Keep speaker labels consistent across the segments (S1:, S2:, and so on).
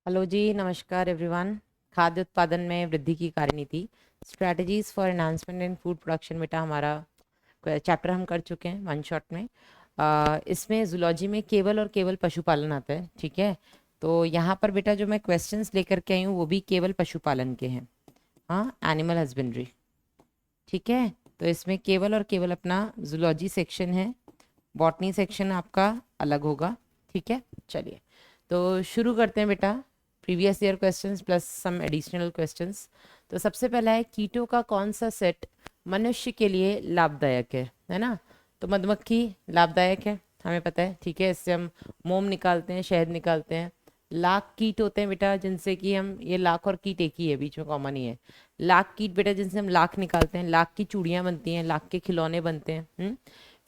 S1: Hello जी, नमस्कार everyone. खाद्य उत्पादन में वृद्धि की कार्यनीति, strategies for enhancement in food production, बेटा हमारा चैप्टर हम कर चुके हैं वन शॉट में। इसमें जूलॉजी में केवल और केवल पशुपालन आता है, ठीक है। तो यहाँ पर बेटा जो मैं क्वेश्चंस लेकर के आई हूँ वो भी केवल पशुपालन के हैं, हाँ, एनिमल हस्बेंड्री, ठीक है। तो इसमें केवल और केवल अपना जूलॉजी सेक्शन है, बॉटनी सेक्शन आपका अलग होगा, ठीक है। चलिए तो शुरू करते हैं बेटा, previous year questions plus some additional questions. तो सबसे पहला है, कीटों का कौन सा सेट मनुष्य के लिए लाभदायक है ना। तो मधुमक्खी लाभदायक है, हमें पता है, ठीक है। इससे हम मोम निकालते हैं, शहद निकालते हैं। लाख कीट होते हैं बेटा जिनसे कि हम, ये लाख और कीट एक ही है, बीच में कॉमन ही है। लाख कीट बेटा जिनसे हम लाख निकालते हैं, लाख की चूड़ियाँ बनती हैं, लाख के खिलौने बनते हैं।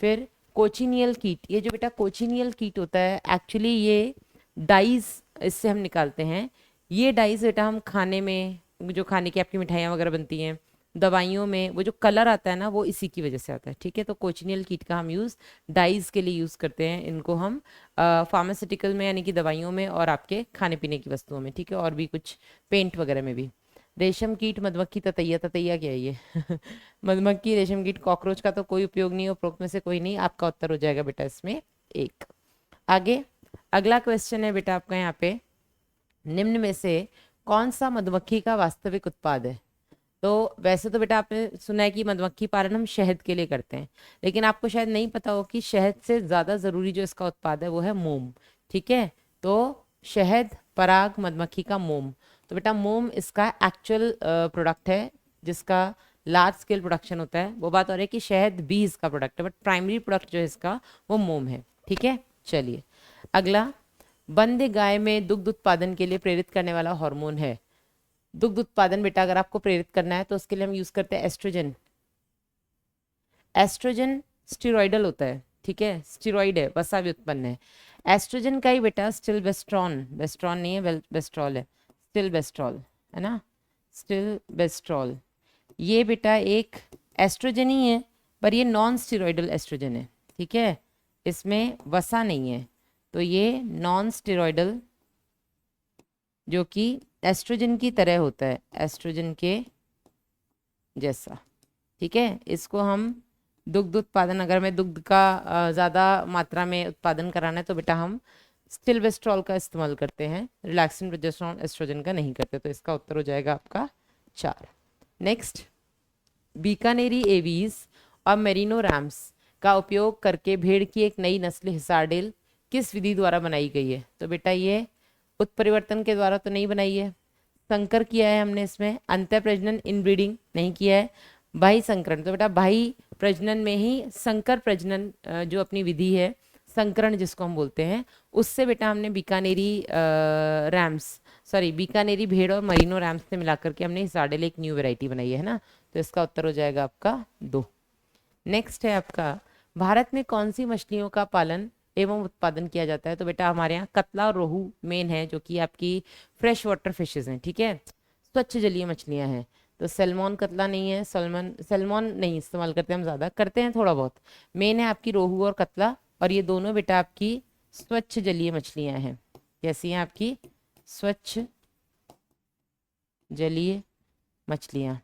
S1: फिर कोचिनियल कीट, ये जो बेटा कोचिनियल कीट होता है, एक्चुअली ये डाइज इससे हम निकालते हैं। ये डाइज बेटा हम खाने में, जो खाने की आपकी मिठाइयाँ वगैरह बनती हैं, दवाइयों में वो जो कलर आता है ना, वो इसी की वजह से आता है, ठीक है। तो कोचिनियल कीट का हम यूज़ डाइज के लिए यूज़ करते हैं। इनको हम फार्मास्यूटिकल में, यानी कि दवाइयों में, और आपके खाने पीने की वस्तुओं में, ठीक है, और भी कुछ पेंट वगैरह में भी। रेशम कीट, मधुमक्खी, ततैया, ततैया क्या है ये मधुमक्खी, रेशम कीट, कॉकरोच का तो कोई उपयोग नहीं है, उपरोक्त में से कोई नहीं। आपका उत्तर हो जाएगा बेटा इसमें एक। आगे अगला क्वेश्चन है बेटा आपका यहाँ पे, निम्न में से कौन सा मधुमक्खी का वास्तविक उत्पाद है। तो वैसे तो बेटा आपने सुना है कि मधुमक्खी पालन हम शहद के लिए करते हैं, लेकिन आपको शायद नहीं पता हो कि शहद से ज़्यादा ज़रूरी जो इसका उत्पाद है वो है मोम, ठीक है। तो शहद, पराग, मधुमक्खी का मोम। तो बेटा मोम इसका एक्चुअल प्रोडक्ट है, जिसका लार्ज स्केल प्रोडक्शन होता है। वो बात और है कि शहद भी इसका प्रोडक्ट है, बट प्राइमरी प्रोडक्ट जो है इसका वो मोम है, ठीक है। चलिए अगला, बंद गाय में दुग्ध उत्पादन के लिए प्रेरित करने वाला हार्मोन है। दुग्ध उत्पादन बेटा अगर आपको प्रेरित करना है तो उसके लिए हम यूज करते हैं एस्ट्रोजन। एस्ट्रोजन स्टेरॉइडल होता है, ठीक है, स्टेरॉइड है, वसा व्युत्पन्न है। एस्ट्रोजन का ही बेटा स्टिल बेस्ट्रॉन, बेस्ट्रॉन नहीं है, बेस्ट्रॉल है, स्टिल बेस्ट्रॉल, है ना, स्टिल बेस्ट्रॉल। ये बेटा एक एस्ट्रोजन ही है, पर ये नॉन स्टेरॉइडल एस्ट्रोजन है, ठीक है। इसमें वसा नहीं है, तो ये नॉन स्टेरॉइडल, जो कि एस्ट्रोजन की तरह होता है, एस्ट्रोजन के जैसा, ठीक है। इसको हम दुग्ध उत्पादन, अगर हमें दुग्ध का ज़्यादा मात्रा में उत्पादन कराना है तो बेटा हम स्टिलबेस्ट्रॉल का इस्तेमाल करते हैं, रिलैक्सिन प्रोजेस्टेरोन एस्ट्रोजन का नहीं करते। तो इसका उत्तर हो जाएगा आपका 4। नेक्स्ट, बीकानेरी एवीज और मेरिनो रैम्स का उपयोग करके भेड़ की एक नई नस्ल हिसारडेल किस विधि द्वारा बनाई गई है। तो बेटा ये उत्परिवर्तन के द्वारा तो नहीं बनाई है, संकर किया है हमने इसमें। अंतः प्रजनन, इनब्रीडिंग नहीं किया है। भाई संकरण, तो बेटा भाई प्रजनन में ही संकर प्रजनन जो अपनी विधि है, संकरण जिसको हम बोलते हैं, उससे बेटा हमने बीकानेरी रैम्स, सॉरी बीकानेरी भेड़ और मरीनो रैम्स से मिलाकर के हमने हिसारडेल एक न्यू वैरायटी बनाई है ना। तो इसका उत्तर हो जाएगा आपका 2। नेक्स्ट है आपका, भारत में कौन सी मछलियों का पालन एवं उत्पादन किया जाता है। तो बेटा हमारे यहाँ कतला और रोहू मेन है, जो कि आपकी फ्रेश वाटर फिशेज हैं, ठीक है, स्वच्छ जलीय मछलियाँ हैं। तो सैल्मन कतला नहीं है, सैल्मन सैल्मन नहीं इस्तेमाल करते हम, ज़्यादा करते हैं थोड़ा बहुत। मेन है आपकी रोहू और कतला, और ये दोनों बेटा आपकी स्वच्छ जलीय मछलियाँ हैं। कैसी हैं आपकी? स्वच्छ जलीय मछलियाँ।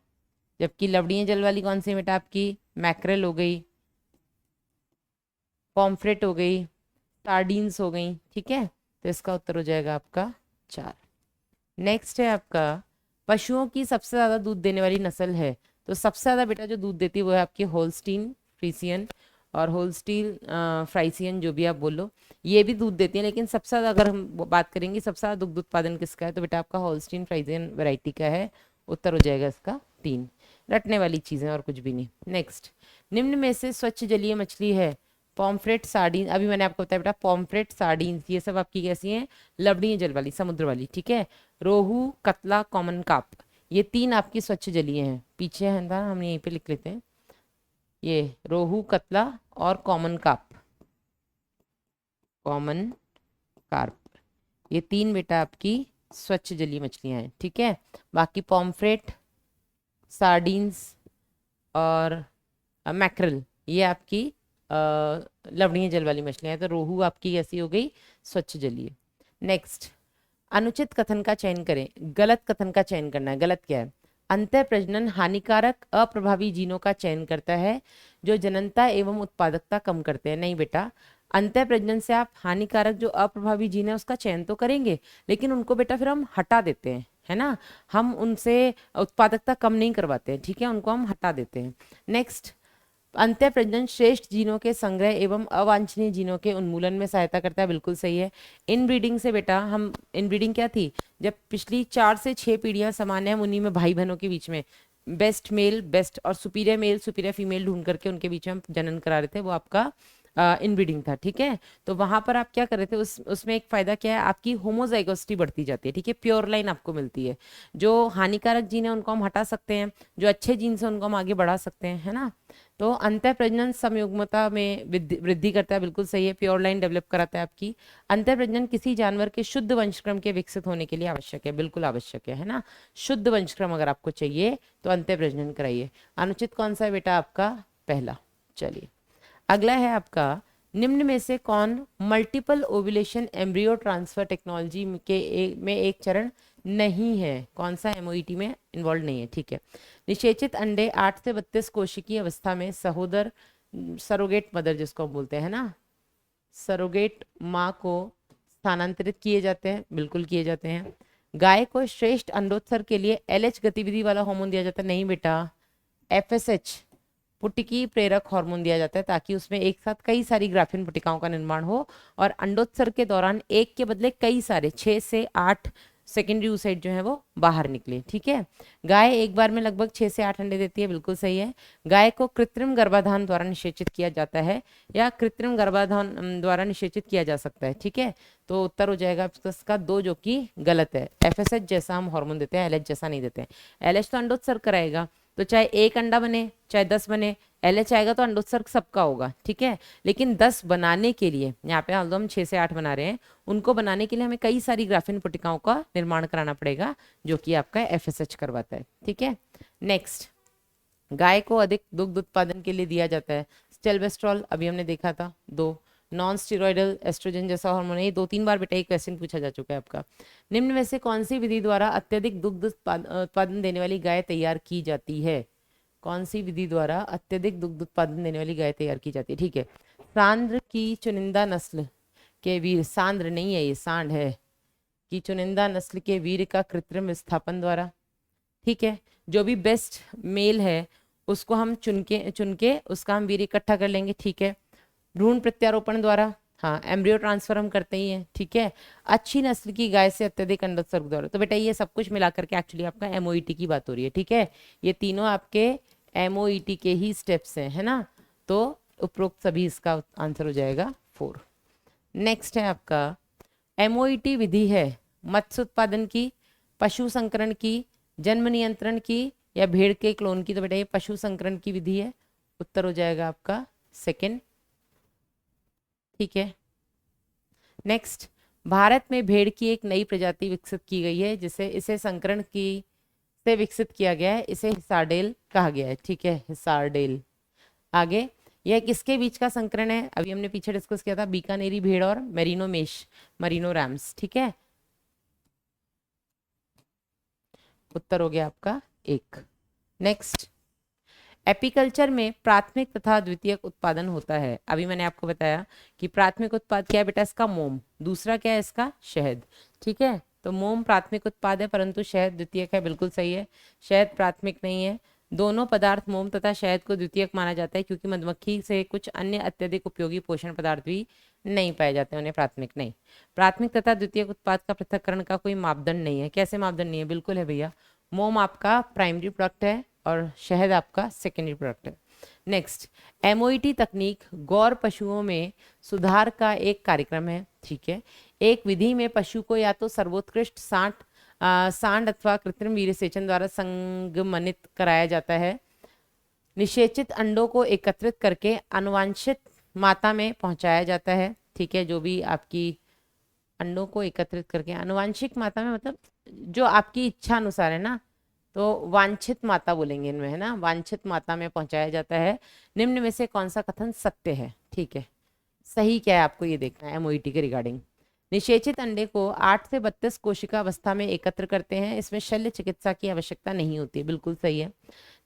S1: जबकि लवणीय जल वाली कौन सी है बेटा आपकी? मैक्रेल हो गई, पॉम्फ्रेट हो गई, सार्डीन्स हो गई, ठीक है। तो इसका उत्तर हो जाएगा आपका 4। नेक्स्ट है आपका, पशुओं की सबसे ज़्यादा दूध देने वाली नस्ल है। तो सबसे ज़्यादा बेटा जो दूध देती है वो है आपकी होल्स्टीन फ्रीसियन और होल्स्टीन फ्राइसियन, जो भी आप बोलो, ये भी दूध देती है। लेकिन सबसे ज़्यादा अगर हम बात करेंगे सबसे ज़्यादा दुग्ध उत्पादन किसका है, तो बेटा आपका होल्स्टीन फ्राइसियन वैरायटी का है। उत्तर हो जाएगा इसका 3। रटने वाली चीज़ें और कुछ भी नहीं। नेक्स्ट, निम्न में से स्वच्छ जलीय मछली है। पॉम्फ्रेट, सार्डीन, अभी मैंने आपको बताया बेटा, पॉम्फ्रेट, सार्डीन्स, ये सब आपकी कैसी हैं? लवणीय जल वाली, समुद्र वाली, ठीक है। रोहू, कतला, कॉमन कार्प, ये 3 आपकी स्वच्छ जलीय हैं। पीछे है ना, हम यहीं पे लिख लेते हैं, ये रोहू, कतला और कॉमन कार्प, कॉमन कार्प, ये 3 बेटा आपकी स्वच्छ जलीय मछलियां हैं, ठीक है। बाकी पॉम्फ्रेट, सार्डीन्स और मैक्रल, ये आपकी लवणीय जल वाली मछलियां हैं। तो रोहू आपकी कैसी हो गई? स्वच्छ जलीय। नेक्स्ट, अनुचित कथन का चयन करें, गलत कथन का चयन करना है। गलत क्या है? अंतः प्रजनन हानिकारक अप्रभावी जीनों का चयन करता है जो जननता एवं उत्पादकता कम करते हैं। नहीं बेटा, अंतः प्रजनन से आप हानिकारक जो अप्रभावी जीन है उसका चयन तो करेंगे, लेकिन उनको बेटा फिर हम हटा देते हैं, है ना। हम उनसे उत्पादकता कम नहीं करवाते हैं, ठीक है, उनको हम हटा देते हैं। नेक्स्ट, अंतः प्रजनन श्रेष्ठ जीनों के संग्रह एवं अवांछनीय जीनों के उन्मूलन में सहायता करता है। बिल्कुल सही है। इनब्रीडिंग से बेटा हम, इनब्रीडिंग क्या थी? जब पिछली 4 से 6 पीढ़ियां समान है, उन्हीं में भाई बहनों के बीच में बेस्ट मेल, बेस्ट और सुपीरियर मेल, सुपीरियर फीमेल ढूंढ करके उनके बीच में हम जनन करा रहे थे, वो आपका इनब्रीडिंग था, ठीक है। तो वहां पर आप क्या कर रहे थे, उसमें एक फायदा क्या है, आपकी होमोजाइगोसिटी बढ़ती जाती है, ठीक है, प्योर लाइन आपको मिलती है। जो हानिकारक जीन है उनको हम हटा सकते हैं, जो अच्छे जीन से उनको हम आगे बढ़ा सकते हैं, है ना। तो अंतः प्रजनन संयुग्मता में वृद्धि करता है। बिल्कुल सही है। प्योर लाइन डेवलप कराता है आपकी। अंतः प्रजनन किसी जानवर के शुद्ध वंशक्रम के विकसित होने के लिए आवश्यक है। बिल्कुल आवश्यक है ना। शुद्ध वंशक्रम अगर आपको चाहिए तो अंतः प्रजनन कराइए। अनुचित कौन सा है बेटा? आपका पहला। चलिए अगला है आपका, निम्न में से कौन multiple ovulation embryo transfer technology में एक चरण नहीं है? कौन सा एमओईटी में इन्वॉल्व नहीं है? ठीक है। निषेचित अंडे 8 से 32 कोशिकीय अवस्था में सहोदर सरोगेट मदर जिसको हम बोलते हैं ना, सरोगेट माँ को स्थानांतरित किए जाते हैं। बिल्कुल किए जाते हैं। गाय को श्रेष्ठ अंडोत्सर्ग के लिए एलएच गतिविधि वाला हार्मोन दिया जाता है। नहीं बेटा, एफएसएच पुटिकी प्रेरक हार्मोन दिया जाता है ताकि उसमें एक साथ कई सारी ग्राफिन पुटिकाओं का निर्माण हो और अंडोत्सर्ग के दौरान एक के बदले कई सारे 6 से 8 सेकेंडरी oocyte जो है वो बाहर निकले, ठीक है। गाय एक बार में लगभग 6 से 8 अंडे देती है। बिल्कुल सही है। गाय को कृत्रिम गर्भाधान द्वारा निषेचित किया जाता है या कृत्रिम गर्भाधान द्वारा निषेचित किया जा सकता है, ठीक है। तो उत्तर हो जाएगा इसका 2 जो कि गलत है। एफएसएच जैसा हम हार्मोन देते हैं, एलएच जैसा नहीं देते हैं। एलएच तो अंडोत्सर्ग कराएगा, तो चाहे एक अंडा बने चाहे 10 बने, एलएच आएगा तो अंडोत्सर्ग सबका होगा, ठीक है। लेकिन 10 बनाने के लिए, यहाँ पे हाल हम 6 से 8 बना रहे हैं, उनको बनाने के लिए हमें कई सारी ग्राफिन पुटिकाओं का निर्माण कराना पड़ेगा जो कि आपका एफएसएच करवाता है, ठीक है। नेक्स्ट, गाय को अधिक दुग्ध उत्पादन के लिए दिया जाता है स्टेल्वेस्ट्रॉल, अभी हमने देखा था। 2, नॉन स्टीरॉयडल एस्ट्रोजन जैसा हार्मोन है। ये 2-3 बार बेटा एक क्वेश्चन पूछा जा चुका है आपका। निम्न में से कौन सी विधि द्वारा अत्यधिक दुग्ध उत्पादन देने वाली गाय तैयार की जाती है? कौन सी विधि द्वारा अत्यधिक दुग्ध उत्पादन देने वाली गाय तैयार की जाती है? ठीक है। सांड की चुनिंदा नस्ल के वीर, सांड नहीं है ये, सांड है, की चुनिंदा नस्ल के वीर का कृत्रिम विस्थापन द्वारा, ठीक है। जो भी बेस्ट मेल है उसको हम चुन के उसका हम वीर इकट्ठा कर लेंगे, ठीक है। भ्रूण प्रत्यारोपण द्वारा, हाँ, एम्ब्रियो ट्रांसफर हम करते ही हैं, ठीक है। अच्छी नस्ल की गाय से अत्यधिक अंडोत्सर्ग द्वारा। तो बेटा ये सब कुछ मिला करके एक्चुअली आपका एमओईटी की बात हो रही है, ठीक है। ये तीनों आपके एमओईटी के ही स्टेप्स हैं, है ना। तो उपरोक्त सभी इसका आंसर हो जाएगा 4। नेक्स्ट है आपका, एमओईटी विधि है मत्स्य उत्पादन की, पशु संकरण की, जन्म नियंत्रण की या भेड़ के क्लोन की? तो बेटा ये पशु संकरण की विधि है। उत्तर हो जाएगा आपका 2, ठीक है। नेक्स्ट, भारत में भेड़ की एक नई प्रजाति विकसित की गई है जिसे इसे संकरण की से विकसित किया गया है, इसे हिसारडेल कहा गया है, ठीक है, हिसारडेल। आगे, यह किसके बीच का संकरण है? अभी हमने पीछे डिस्कस किया था, बीकानेरी भेड़ और मेरिनो मेष, मरीनो रैम्स, ठीक है। उत्तर हो गया आपका 1। नेक्स्ट, एपीकल्चर में प्राथमिक तथा द्वितीयक उत्पादन होता है। अभी मैंने आपको बताया कि प्राथमिक उत्पाद क्या है बेटा? इसका मोम। दूसरा क्या है इसका? शहद, ठीक है। तो मोम प्राथमिक उत्पाद है परंतु शहद द्वितीयक है। बिल्कुल सही है। शहद प्राथमिक नहीं है। दोनों पदार्थ मोम तथा शहद को द्वितीयक माना जाता है क्योंकि मधुमक्खी से कुछ अन्य अत्यधिक उपयोगी पोषण पदार्थ भी नहीं पाए जाते, उन्हें प्राथमिक नहीं। प्राथमिक तथा द्वितीयक उत्पाद का पृथक्करण का कोई मापदंड नहीं है। कैसे मापदंड नहीं है? बिल्कुल है भैया। मोम आपका प्राइमरी प्रोडक्ट है और शहद आपका सेकेंडरी प्रोडक्ट है। नेक्स्ट, एमओईटी तकनीक गौर पशुओं में सुधार का एक कार्यक्रम है, ठीक है। एक विधि में पशु को या तो सर्वोत्कृष्ट सांड अथवा कृत्रिम वीर्यसेचन द्वारा संगमनित कराया जाता है। निषेचित अंडों को एकत्रित करके अनुवांशित माता में पहुंचाया जाता है, ठीक है। जो भी आपकी अंडों को एकत्रित करके अनुवांशिक माता में, मतलब जो आपकी इच्छा अनुसार है ना, तो वांछित माता बोलेंगे इनमें, है ना, वांछित माता में पहुंचाया जाता है। निम्न में से कौन सा कथन सत्य है? ठीक है, सही क्या है आपको ये देखना है एमओईटी के रिगार्डिंग। निषेचित अंडे को 8 से 32 कोशिका अवस्था में एकत्र करते हैं, इसमें शल्य चिकित्सा की आवश्यकता नहीं होती। बिल्कुल सही है।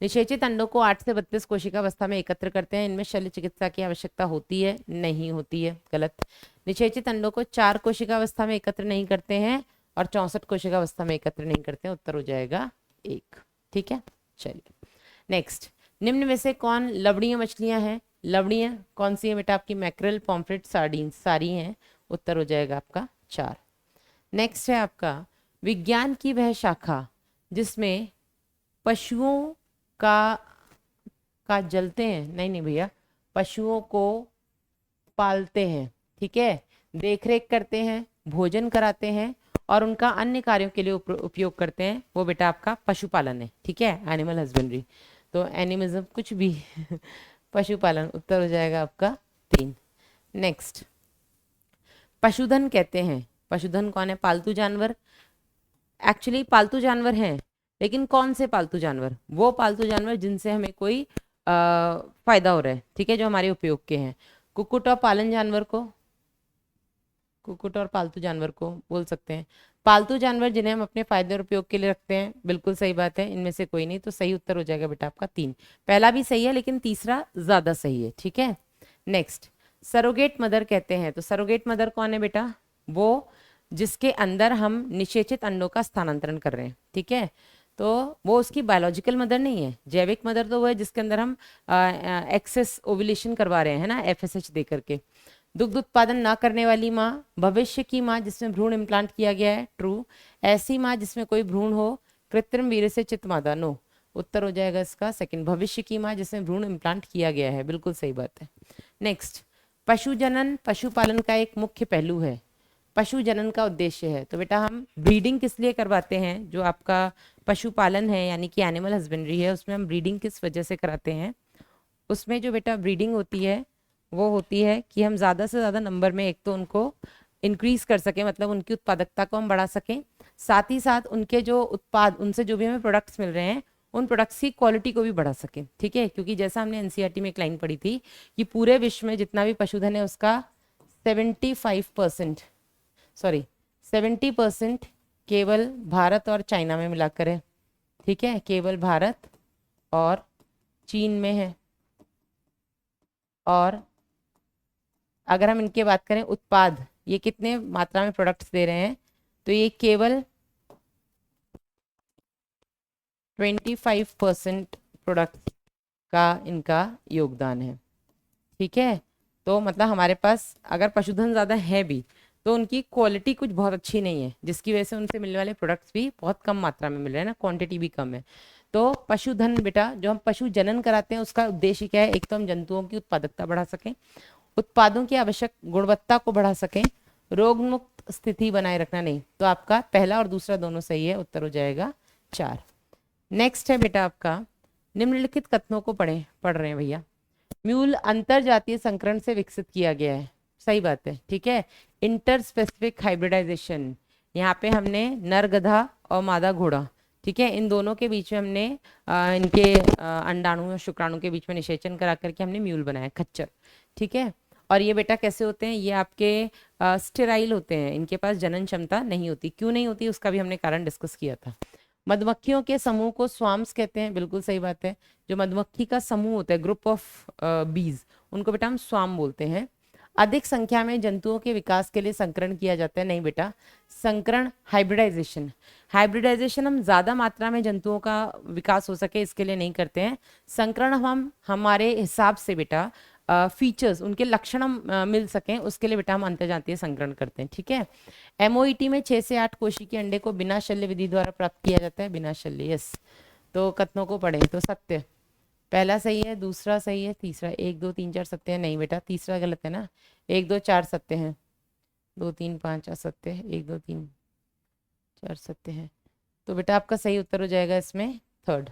S1: निषेचित अंडों को 8 से 32 कोशिका अवस्था में एकत्र करते हैं, इनमें शल्य चिकित्सा की आवश्यकता होती है? नहीं होती है। गलत। निषेचित अंडों को 4 कोशिका अवस्था में एकत्र नहीं करते हैं और 64 कोशिका अवस्था में एकत्र नहीं करते हैं। उत्तर हो जाएगा 1। ठीक है, चलिए नेक्स्ट। निम्न में से कौन लवणीय मछलियां हैं? लवणीय कौन सी है बेटा? आपकी मैक्रेल, पॉम्फ्रेट, सार्डीन सारी हैं। उत्तर हो जाएगा आपका 4। नेक्स्ट है आपका विज्ञान की वह शाखा जिसमें पशुओं का जलते हैं, नहीं भैया, पशुओं को पालते हैं, ठीक है, देखरेख करते हैं, भोजन कराते हैं और उनका अन्य कार्यों के लिए उपयोग करते हैं, वो बेटा आपका पशुपालन है। ठीक है, एनिमल हस्बेंड्री, तो एनिमिज्म कुछ भी पशुपालन। उत्तर हो जाएगा आपका 3। नेक्स्ट, पशुधन कहते हैं। पशुधन कौन है? पालतू जानवर। एक्चुअली पालतू जानवर हैं, लेकिन कौन से पालतू जानवर? वो पालतू जानवर जिनसे हमें कोई फायदा हो रहा है, ठीक है, जो हमारे उपयोग के हैं। कुक्कुट और पालन जानवर को, कुक्कुट और पालतू जानवर को बोल सकते हैं। पालतू जानवर जिन्हें हम अपने फायदे और उपयोग के लिए रखते हैं, बिल्कुल सही बात है, इनमें से कोई नहीं। तो सही उत्तर हो जाएगा बेटा आपका 3। पहला भी सही है लेकिन तीसरा ज्यादा सही है। ठीक है, नेक्स्ट, सरोगेट मदर कहते हैं। तो सरोगेट मदर कौन है बेटा? वो जिसके अंदर हम निषेचित अंडों का स्थानांतरण कर रहे हैं। ठीक है, तो वो उसकी बायोलॉजिकल मदर नहीं है। जैविक मदर तो वो है जिसके अंदर हम एक्सेस ओव्यूलेशन करवा रहे हैं ना, FSH दे करके। दुग्ध उत्पादन ना करने वाली माँ, भविष्य की माँ जिसमें भ्रूण इम्प्लांट किया गया है, ट्रू। ऐसी माँ जिसमें कोई भ्रूण हो, कृत्रिम वीर्य से चित मादा, नो। उत्तर हो जाएगा इसका 2। भविष्य की माँ जिसमें भ्रूण इम्प्लांट किया गया है, बिल्कुल सही बात है। नेक्स्ट, पशुजनन पशुपालन का एक मुख्य पहलू है। पशुजनन का उद्देश्य है, तो बेटा हम ब्रीडिंग किस लिए करवाते हैं? जो आपका पशुपालन है यानी कि एनिमल हस्बेंड्री है, उसमें हम ब्रीडिंग किस वजह से कराते हैं? उसमें जो बेटा ब्रीडिंग होती है वो होती है कि हम ज़्यादा से ज़्यादा नंबर में एक तो उनको इंक्रीज कर सकें, मतलब उनकी उत्पादकता को हम बढ़ा सकें, साथ ही साथ उनके जो उत्पाद, उनसे जो भी हमें प्रोडक्ट्स मिल रहे हैं, उन प्रोडक्ट्स की क्वालिटी को भी बढ़ा सकें। ठीक है, क्योंकि जैसा हमने NCERT में एक लाइन पढ़ी थी कि पूरे विश्व में जितना भी पशुधन है उसका 70% केवल भारत और चाइना में मिलाकर है। ठीक है, केवल भारत और चीन में है। और अगर हम इनके बात करें उत्पाद, ये कितने मात्रा में प्रोडक्ट्स दे रहे हैं, तो ये केवल 25% प्रोडक्ट का इनका योगदान है। ठीक है, तो मतलब हमारे पास अगर पशुधन ज़्यादा है भी तो उनकी क्वालिटी कुछ बहुत अच्छी नहीं है, जिसकी वजह से उनसे मिलने वाले प्रोडक्ट्स भी बहुत कम मात्रा में मिल रहे हैं ना, क्वांटिटी भी कम है। तो पशुधन बेटा, जो हम पशु जनन कराते हैं उसका उद्देश्य क्या है? एक तो हम जंतुओं की उत्पादकता बढ़ा सकें, उत्पादों की आवश्यक गुणवत्ता को बढ़ा सकें, रोग मुक्त स्थिति बनाए रखना। नहीं, तो आपका पहला और दूसरा दोनों सही है। उत्तर हो जाएगा 4। नेक्स्ट है बेटा आपका, निम्नलिखित कथनों को पढ़ रहे हैं भैया। म्यूल अंतर जातीय संकरण से विकसित किया गया है, सही बात है। ठीक है, इंटर स्पेसिफिक हाइब्रिडाइजेशन, यहाँ पे हमने नर गधा और मादा घोड़ा, ठीक है, इन दोनों के बीच में हमने इनके अंडाणु और शुक्राणु के बीच में निषेचन करा करके हमने म्यूल बनाया, खच्चर। ठीक है, और ये बेटा कैसे होते हैं? ये आपके स्टेराइल होते हैं, इनके पास जनन क्षमता नहीं होती। क्यों नहीं होती उसका भी हमने कारण डिस्कस किया था। मधुमक्खियों के समूह को स्वाम्स कहते हैं, बिल्कुल सही बात है। जो मधुमक्खी का समूह होता है, ग्रुप ऑफ बीज, उनको बेटा हम स्वाम बोलते हैं। अधिक संख्या में जंतुओं के विकास के लिए संकरण किया जाता है। नहीं बेटा, संकरण हाइब्रिडाइजेशन, हाइब्रिडाइजेशन हम ज्यादा मात्रा में जंतुओं का विकास हो सके इसके लिए नहीं करते हैं। संकरण हम हमारे हिसाब से बेटा फीचर्स, उनके लक्षण मिल सकें उसके लिए बेटा हम अंतर्जातीय संकरण करते हैं। ठीक है, MOET में 6 से 8 कोशिकीय अंडे को बिना शल्य विधि द्वारा प्राप्त किया जाता है, बिना शल्य। यस, तो कथनों को पढ़ें तो सत्य पहला सही है, दूसरा सही है, तीसरा 1 2 3 4 सत्य है। नहीं बेटा, तीसरा गलत है ना, 1 2 4 सत्य हैं, 2 3 5 असत्य है, 1 2 3 4 सत्य है। तो बेटा आपका सही उत्तर हो जाएगा इसमें 3rd।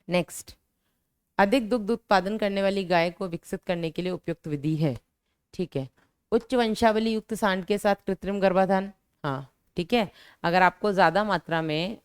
S1: नेक्स्ट, अधिक दुग्ध उत्पादन करने वाली गाय को विकसित करने के लिए उपयुक्त विधि है। ठीक है, उच्च वंशावली युक्त सांड के साथ कृत्रिम गर्भाधान। हाँ ठीक है, अगर आपको ज़्यादा मात्रा में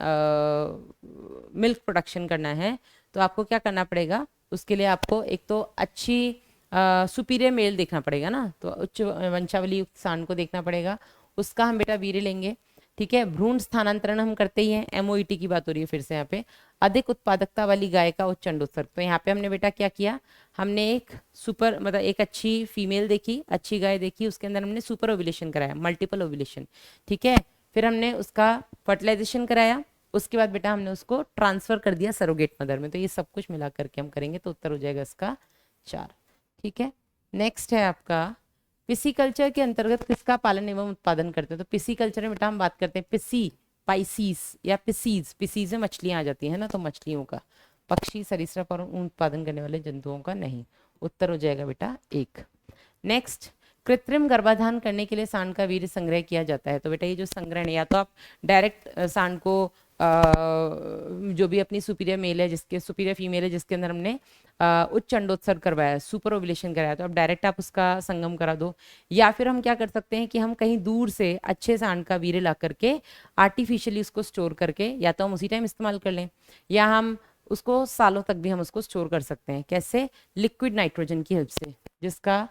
S1: मिल्क प्रोडक्शन करना है तो आपको क्या करना पड़ेगा? उसके लिए आपको एक तो अच्छी सुपीरियर मेल देखना पड़ेगा ना, तो उच्च वंशावली युक्त सांड को देखना पड़ेगा, उसका हम बेटा वीर्य लेंगे। ठीक है, भ्रूण स्थानांतरण हम करते ही हैं, एमओईटी की बात हो रही है फिर से यहाँ पे, अधिक उत्पादकता वाली गाय का उच्च अंडोत्सर्ग। तो यहाँ पे हमने बेटा क्या किया, हमने एक सुपर मतलब एक अच्छी फीमेल देखी, अच्छी गाय देखी, उसके अंदर हमने सुपर ओव्यूलेशन कराया, मल्टीपल ओव्यूलेशन। ठीक है, फिर हमने उसका फर्टिलाइजेशन कराया, उसके बाद बेटा हमने उसको ट्रांसफर कर दिया सरोगेट मदर में। तो ये सब कुछ मिला करके हम करेंगे तो उत्तर हो जाएगा इसका 4। ठीक है, नेक्स्ट है आपका पिसीकल्चर के अंतर्गत किसका पालन एवं उत्पादन करते हैं। तो पिसीकल्चर में बेटा हम बात करते हैं पिसी, पाइसीस या पिसीज, पिसीज में मछलियां आ जाती हैं ना, तो मछलियों का, पक्षी सरीसृप और ऊन उत्पादन करने वाले जंतुओं का नहीं। उत्तर हो जाएगा बेटा 1। नेक्स्ट, कृत्रिम गर्भाधान करने के लिए सांड का वीर्य संग्रह किया जाता है। तो बेटा ये जो संग्रहण, या तो आप डायरेक्ट सांड को जो भी अपनी सुपीरियर मेल है, जिसके सुपीरियर फीमेल है जिसके अंदर हमने उच्च अंडोत्सर्ग करवाया, सुपर ओव्यूलेशन कराया, तो अब डायरेक्ट आप उसका संगम करा दो। या फिर हम क्या कर सकते हैं कि हम कहीं दूर से अच्छे सांड का वीर्य ला करके आर्टिफिशियली उसको स्टोर करके या तो हम उसी टाइम इस्तेमाल कर लें, या हम उसको सालों तक भी हम उसको स्टोर कर सकते हैं। कैसे? लिक्विड नाइट्रोजन की हेल्प से, जिसका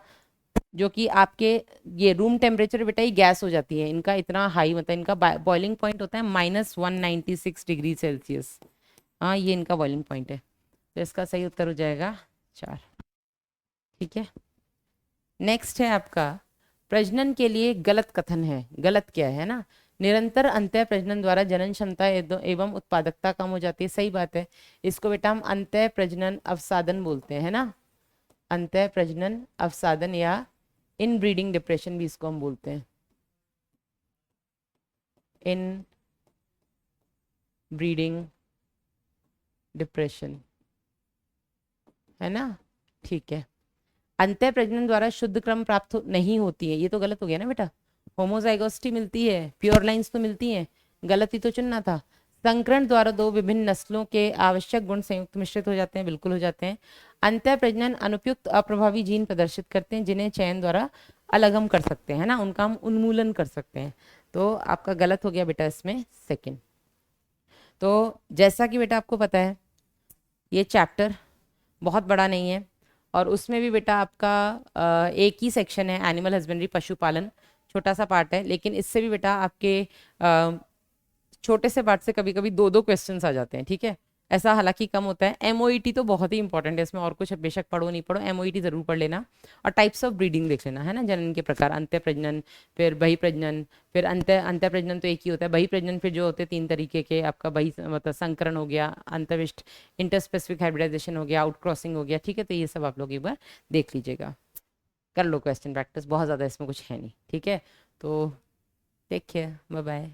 S1: जो कि आपके ये रूम टेम्परेचर बेटा ही गैस हो जाती है, इनका इतना हाई मतलब इनका बॉइलिंग पॉइंट होता है -196 डिग्री सेल्सियस। हाँ, ये इनका बॉइलिंग पॉइंट है। तो इसका सही उत्तर हो जाएगा 4। ठीक है, नेक्स्ट है आपका प्रजनन के लिए गलत कथन है। गलत क्या है ना, निरंतर अंतः प्रजनन द्वारा जनन क्षमता एवं उत्पादकता कम हो जाती है। सही बात है, इसको बेटा हम अंतः प्रजनन अवसादन बोलते हैं ना, अंतः प्रजनन अवसादन या इन ब्रीडिंग डिप्रेशन भी इसको हम बोलते हैं, इन ब्रीडिंग डिप्रेशन, है ना। ठीक है, अंतः प्रजनन द्वारा शुद्ध क्रम प्राप्त नहीं होती है, ये तो गलत हो गया ना बेटा। होमोजाइगोसिटी मिलती है, प्योर लाइंस तो मिलती हैं, गलत ही तो चुनना था। संकरण द्वारा दो विभिन्न नस्लों के आवश्यक गुण संयुक्त मिश्रित हो जाते हैं, बिल्कुल हो जाते हैं। अंतः प्रजनन अनुपयुक्त अप्रभावी जीन प्रदर्शित करते हैं जिन्हें चयन द्वारा अलग हम कर सकते हैं ना, उनका हम उन्मूलन कर सकते हैं। तो आपका गलत हो गया बेटा इसमें 2nd। तो जैसा कि बेटा आपको पता है ये चैप्टर बहुत बड़ा नहीं है, और उसमें भी बेटा आपका एक ही सेक्शन है एनिमल हस्बेंड्री, पशुपालन, छोटा सा पार्ट है, लेकिन इससे भी बेटा आपके छोटे से पार्ट से कभी कभी 2-2 क्वेश्चंस आ जाते हैं। ठीक है, ऐसा हालांकि कम होता है। एमओईटी तो बहुत ही इंपॉर्टेंट है, इसमें और कुछ बेशक पढ़ो नहीं पढ़ो, एमओईटी जरूर पढ़ लेना। और टाइप्स ऑफ ब्रीडिंग देख लेना, है ना, जनन के प्रकार, अंत्य प्रजनन, फिर बही प्रजनन, फिर अंत्य प्रजनन तो एक ही होता है, बही प्रजनन फिर जो होते हैं 3 तरीके के, आपका बही मतलब संकरण हो गया, अंतविष्ट इंटरस्पेसिफिक हाइब्रिडाइजेशन हो गया, आउट क्रॉसिंग हो गया। ठीक है, तो ये सब आप लोग एक बार देख लीजिएगा, कर लो क्वेश्चन प्रैक्टिस, बहुत ज़्यादा इसमें कुछ है नहीं। ठीक है, तो टेक केयर, बाय बाय।